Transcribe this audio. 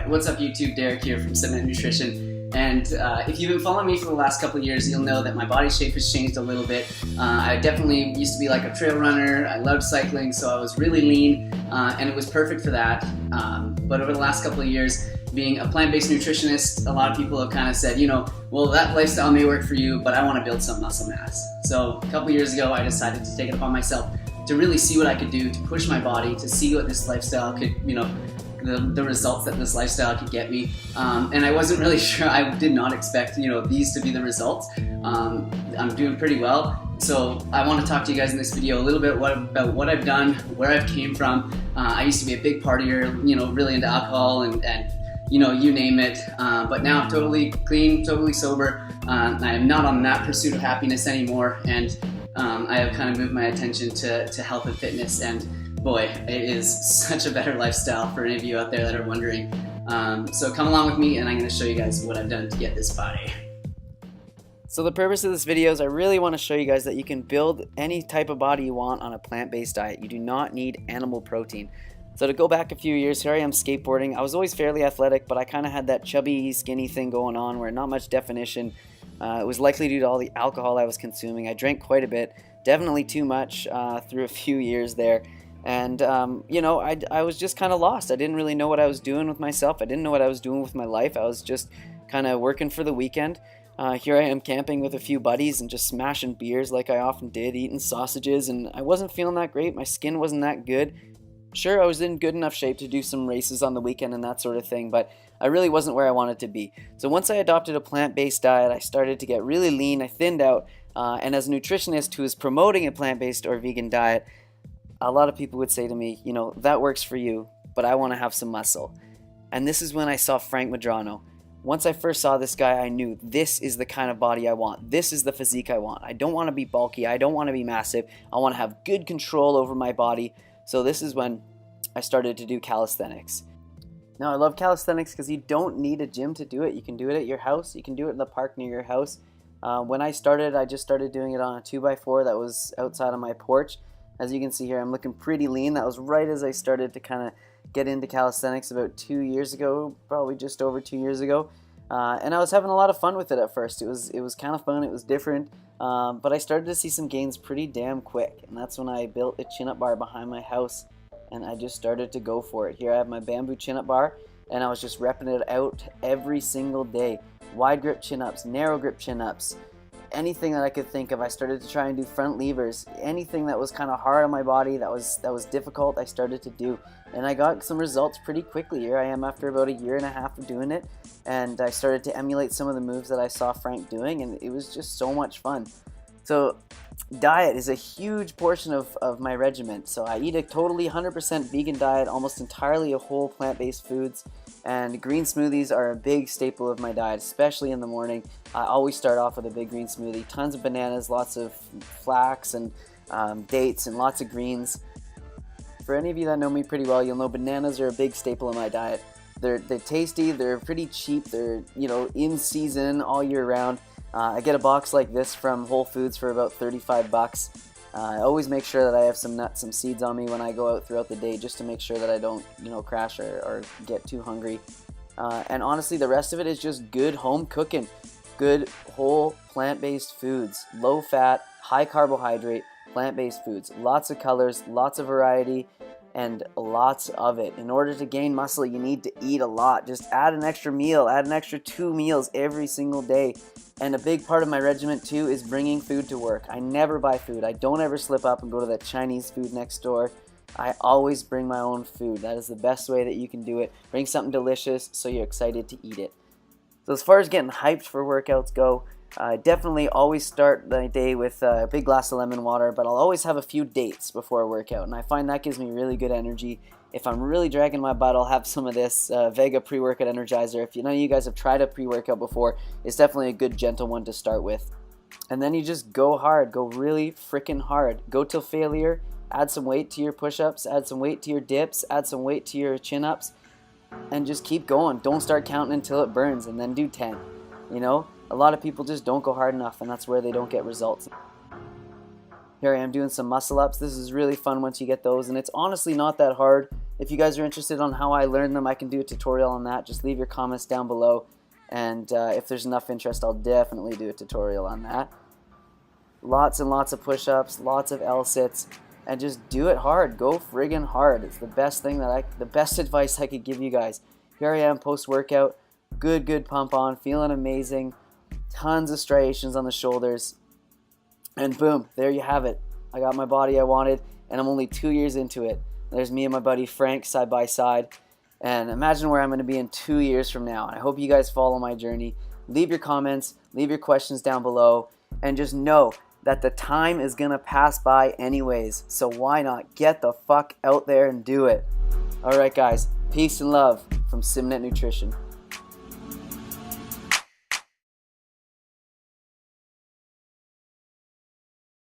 Alright, what's up YouTube? Derek here from Simnett Nutrition. And if you've been following me for the last couple of years, you'll know that my body shape has changed a little bit. I definitely used to be like a trail runner. I loved cycling, so I was really lean, and it was perfect for that. But over the last couple of years, being a plant-based nutritionist, a lot of people have kind of said, you know, well, that lifestyle may work for you, but I want to build some muscle mass. So a couple of years ago, I decided to take it upon myself to really see what I could do to push my body, to see what this lifestyle could, you know, the results that this lifestyle could get me. And I wasn't really sure, I did not expect, you know, these to be the results. I'm doing pretty well. So I want to talk to you guys in this video a little bit about what I've done, where I've came from. I used to be a big partier, you know, really into alcohol and you know, you name it. But now I'm totally clean, totally sober. I am not on that pursuit of happiness anymore. And I have kind of moved my attention to health and fitness, and boy, it is such a better lifestyle for any of you out there that are wondering. So come along with me and I'm going to show you guys what I've done to get this body. So the purpose of this video is I really want to show you guys that you can build any type of body you want on a plant-based diet. You do not need animal protein. So to go back a few years, here I am skateboarding. I was always fairly athletic, but I kind of had that chubby, skinny thing going on where not much definition. It was likely due to all the alcohol I was consuming. I drank quite a bit, definitely too much through a few years there. And, you know, I was just kind of lost. I didn't really know what I was doing with myself. I didn't know what I was doing with my life. I was just kind of working for the weekend. Here I am camping with a few buddies and just smashing beers like I often did, eating sausages, and I wasn't feeling that great. My skin wasn't that good. Sure, I was in good enough shape to do some races on the weekend and that sort of thing, but I really wasn't where I wanted to be. So once I adopted a plant-based diet, I started to get really lean. I thinned out, and as a nutritionist who is promoting a plant-based or vegan diet, a lot of people would say to me, you know, that works for you, but I want to have some muscle. And this is when I saw Frank Madrano. Once I first saw this guy, I knew this is the kind of body I want. This is the physique I want. I don't want to be bulky. I don't want to be massive. I want to have good control over my body. So this is when I started to do calisthenics. Now I love calisthenics because you don't need a gym to do it. You can do it at your house. You can do it in the park near your house. When I started, I just started doing it on a 2x4 that was outside of my porch. As you can see here, I'm looking pretty lean. That was right as I started to kind of get into calisthenics about 2 years ago, probably just over 2 years ago. And I was having a lot of fun with it at first. It was kind of fun. It was different. But I started to see some gains pretty damn quick. And that's when I built a chin-up bar behind my house. And I just started to go for it. Here I have my bamboo chin-up bar. And I was just repping it out every single day. Wide grip chin-ups, narrow grip chin-ups. Anything that I could think of. I started to try and do front levers. Anything that was kind of hard on my body, that was difficult, I started to do. And I got some results pretty quickly. Here I am after about a year and a half of doing it. And I started to emulate some of the moves that I saw Frank doing, and it was just so much fun. So diet is a huge portion of my regimen. So I eat a totally 100% vegan diet, almost entirely of whole plant-based foods. And green smoothies are a big staple of my diet, especially in the morning. I always start off with a big green smoothie. Tons of bananas, lots of flax and dates, and lots of greens. For any of you that know me pretty well, you'll know bananas are a big staple of my diet. They're tasty, they're pretty cheap, they're, you know, in season all year round. I get a box like this from Whole Foods for about 35 bucks. I always make sure that I have some nuts, some seeds on me when I go out throughout the day, just to make sure that I don't, you know, crash or get too hungry. And honestly, the rest of it is just good home cooking. Good whole plant-based foods. Low fat, high carbohydrate, plant-based foods. Lots of colors, lots of variety, and lots of it. In order to gain muscle, you need to eat a lot. Just add an extra meal, add an extra 2 meals every single day. And a big part of my regimen too is bringing food to work. I never buy food. I don't ever slip up and go to that Chinese food next door. I always bring my own food. That is the best way that you can do it. Bring something delicious so you're excited to eat it. So as far as getting hyped for workouts go, I definitely always start my day with a big glass of lemon water, but I'll always have a few dates before a workout, and I find that gives me really good energy. If I'm really dragging my butt, I'll have some of this Vega pre-workout energizer. If none of you guys have tried a pre-workout before, it's definitely a good gentle one to start with. And then you just go hard, go really freaking hard. Go till failure, add some weight to your push-ups, add some weight to your dips, add some weight to your chin-ups, and just keep going. Don't start counting until it burns, and then do 10. You know, a lot of people just don't go hard enough, and that's where they don't get results. Here I am doing some muscle ups. This is really fun once you get those, and it's honestly not that hard. If you guys are interested on how I learned them, I can do a tutorial on that. Just leave your comments down below, and if there's enough interest, I'll definitely do a tutorial on that. Lots and lots of push-ups, lots of L-sits, and just do it hard. Go friggin' hard. It's the best thing the best advice I could give you guys. Here I am post-workout, good pump on, feeling amazing, tons of striations on the shoulders, and boom, there you have it. I got my body I wanted, and I'm only 2 years into it. There's me and my buddy Frank side by side, and imagine where I'm going to be in 2 years from now. And I hope you guys follow my journey. Leave your comments, leave your questions down below, and just know that the time is going to pass by anyways, so why not get the fuck out there and do it. Alright guys, peace and love from Simnett Nutrition.